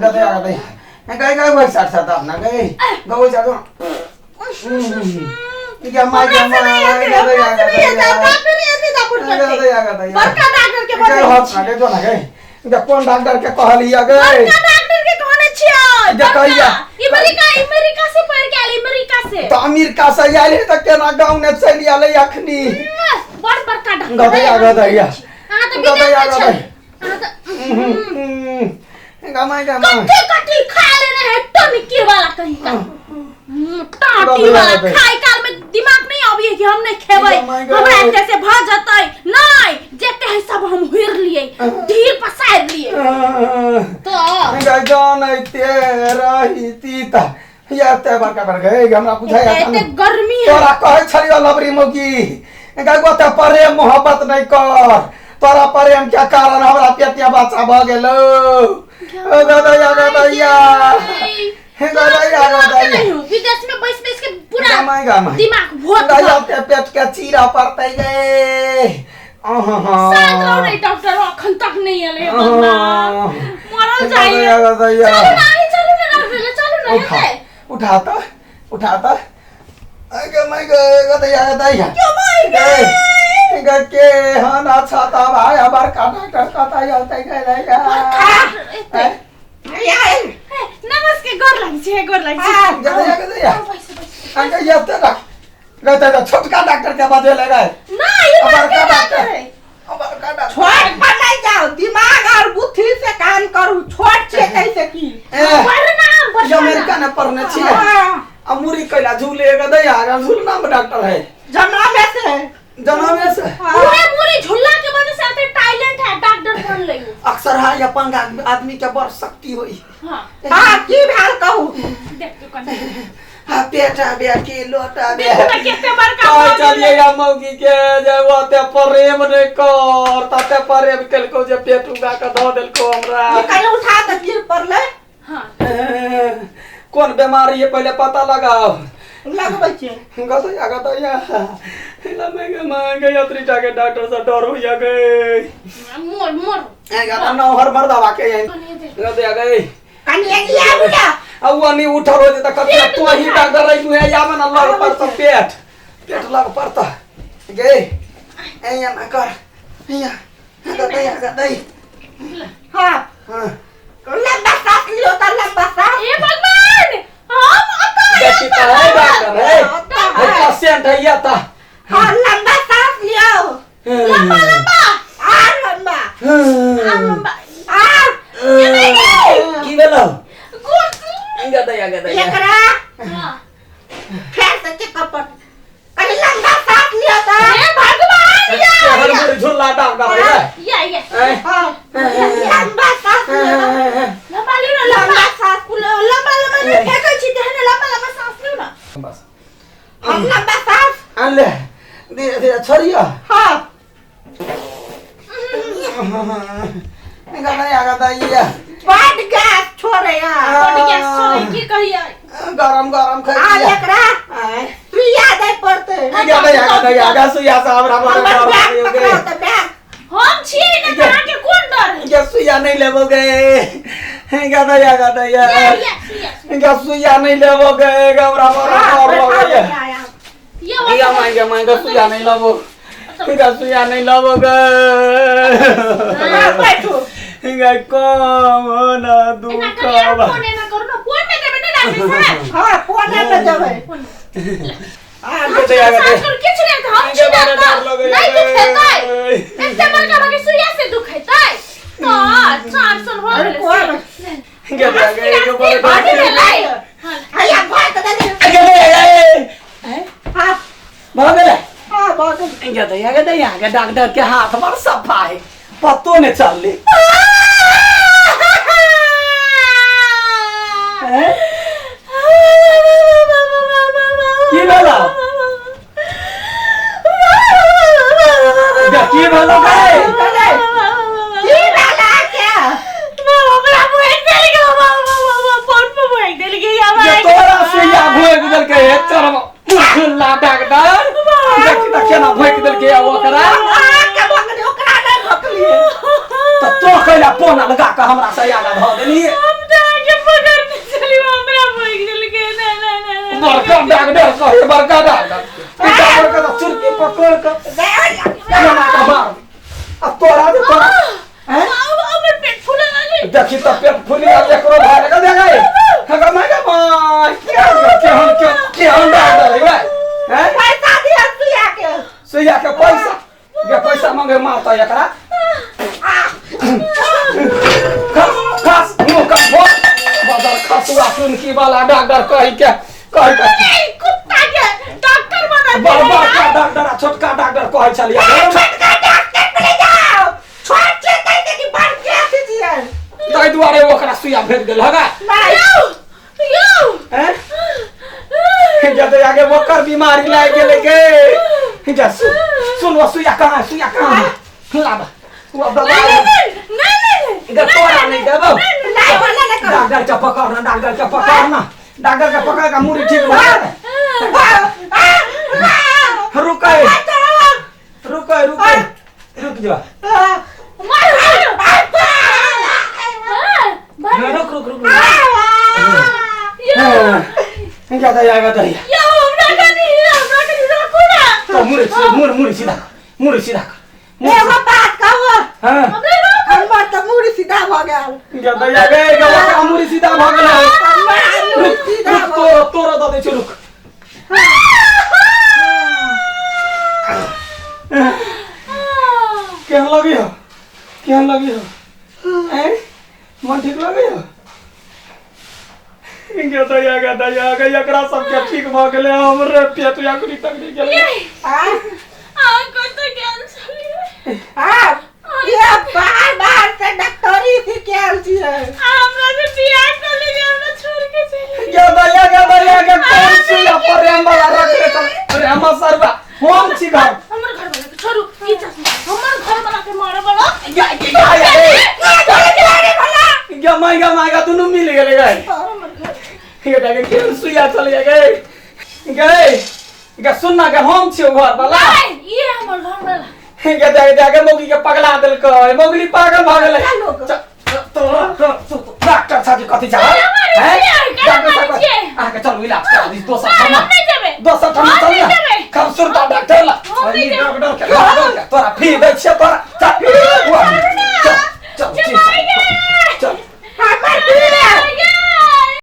Cái quay sạt sạt tập nè cái quay sạt luôn. Cái mai cái कौन doctor के कहलिया गए बड़का doctor के कहने छियो कहिया अमेरिका से पढ़ के आली अमेरिका से तो अमेरिका से आइले त केना गांव ने चली आले अखनी बड़का डॉक्टर गदैया हां तो विदेश गदैया गमाई गमाई कटी खा लेने है टनिकी वाला कहीं का टाटी वाला खाई काल में दिमाग नहीं आवी कि हम नहीं खेबै हमरा कैसे भ जतै नहीं जेते है सब हम हिर लिए धीर पसार लिए तो जानते रही तीता या ते बड़का बड़ गए हमरा बुझाया एते गर्मी है तोरा कहै छलियो लबरी मोगी गगो ते प्रेम मोहब्बत नहीं कर तोरा प्रेम के कारण हमरा पेटिया बच्चा भ गेलो गदैया विदेश में बैस बैस के पूरा दिमाग भोट ते पेट के चीरा पड़तै गए शायद नहीं डॉक्टर अखन तक नहीं आले बन्ना मरल जाइए चलो ना उठाता आगे मैं गदैया क्यों मार गए के हना छाता भाई अबर काटा कता आते गए नमस्ते गोर लगी छे गदैया अंके याते रख गदैया छोटका डॉक्टर के बाजे ले गए ना ये बड़का डॉक्टर छोड़ पर नहीं जाओ दिमाग और बुद्धि से काम करू छोड़ छे कैसे की अमेरिका ने पढ़ने छिए अमूरी कैला झूले गदैया झूल नाम डॉक्टर है जन्म से पूरे पूरी झुल्ला के वजह से आते टैलेंट है डॉक्टर बन ले अक्सर है अपन आदमी के बड़ शक्ति होई हां की भेल कहू देख तू कन हां पेटा बे के लोटा बे केते बड़का चलिए या मौगी के जे ओते प्रेम नहीं कर तते प्रेम केलको जे पेट उगा के ध देलको हमरा कहीं उठा के गिर पड़ले हां कौन बीमारी है पहले पता लगाओ लगबै छे गदैया मांगे यात्री जाके डॉक्टर से डर होया गए मोर गाना न हर मर दवा के गदैया गए कनिया लिया बुला अवनी उठर हो त कते तो ही डॉक्टर रही तू है या मन लग पड़ता पेट लग पड़ता गए एया ना कर एया गदैया हां लंबा सांस लियो त लंबा सांस ए भगवान हम देखी तो है डॉक्टर है पेशेंट है या था हां लंबा सांस लियो लंबा आ लंबा की भेलो गुड गदैया एकरा हां फेर से के कपट कहीं लंबा सांस लियो त ए भगवान हर मुरी झुल्ला डॉक्टर है ये हां लंबा सांस लियो लंबा सांस लियो लंबा नहीं फेंकै छी देहने लंबा सांस लियो ना बस हम लंबा सांस ले धीरे छोड़ियो हां गदैया बड़ गैस छोड़े यार बॉडी गैस छोड़े की कहिए गरम आ एकरा तू याद है पड़ते गदैया सुइया साहब हम छी ना कहां के कौन डर क्या सुइया नहीं लेबोगे गदैया क्या सुइया नहीं लेबोगे गबरा बरा हो गया ये मांगे सुइया नहीं लेबो क्या सुइया नहीं लेबोगे बैठो कम ना दुख फोन ना करो ना फोन में देबे ना डाके साहब हां कोने में जावे गदैया कुछ नहीं था हम छी ना नहीं दुखेतै एते बड़का बड़का सुइया से दुखेतै तो 400 हो गेलै गदैया बॉडी में लाई आया भाग दे हां भागले हां भाग गदैया के डॉक्टर के हाथ पर सफा है पतो ने चल ली की भेला की भेला गए की वाला क्या हमरा मोबाइल चल गया फोन पे मोबाइल चल गया ये तोरा से या भोग दल के चरम ला डॉक्टर देखी केना भोग दल के ओकरा के भगनी ओकरा नहीं भकलिए तो डॉक्टर कहे बड़का डॉक्टर ई डॉक्टर का चुरकी पकड़ के ना मार अब तोरा दे तोरा हैं हमर पेट फूले लगे देखी तो पेट फूली आ एकरो भाई का देखा खगा माय का माय क्या डॉक्टर है हैं पैसा दिया सुइया के सुइया के पैसा ये पैसा मांगे मारता एकरा खास मुंह का फोड़ बाजार खसुआ सुन की वाला डॉक्टर कहि के कुत्ता के डॉक्टर बना दे बाबा का डॉक्टर छोटका डॉक्टर कहि छलिया छोटका डॉक्टर ले जाओ छोट से कहते कि बड़ के दीजिए ताई दुआरे ओकरा सुइया भेज गेल हगा यो हैं जब आगे ओकर बीमारी लाग गेले के जा सुन वो सुइया कहां लाबा वो बाबा नहीं इधर तोरा नहीं देबो नहीं बोला ना करो डॉक्टर का पकड़ना डॉक्टर का पकड़ का मुड़ी ठीक हो रुक जा रुक क्या था यार तो यो हमरा कनी रखो ना तो मुड़ी सीधा एगो बात कहो हां हमर त मुड़ी सीधा भ गेल क्या था यार मुड़ी सीधा भ गेल हमर मुड़ी सीधा भ गेल तोरा दे छ रुक केहन लगी हो हैं मन ठीक लगी हो इंगे तो या एकरा सब के ठीक भ गेले हमरे पेट या कुनी तक नहीं गेले को तो कैंसर हां ये बार से डॉक्टरी सिखाल छिए हमरा से बियाह कर लेगे हमरा छोड़ के चले क्या दया के कौन सी प्रेम वाला रख ले चल अरे हम सरवा हम छी घर हमर घर वाला के छोड़ू ई चश्मा हमर घर वाला के मारे बड़ा क्या मायगा दोनों मिल गेले गए ये टाके के सुइया चले गए सुनना के हम छी घर वाला नहीं ये हमर घर वाला के मोगी के पगला देल के मोगली पागल भ गेले तो डॉक्टर साहब कथि जा हैं आके चल इलाज कर दी दोसर ठाम चल कम सुरता डॉक्टर ला डॉक्टर के तोरा फ्री दै छै तोरा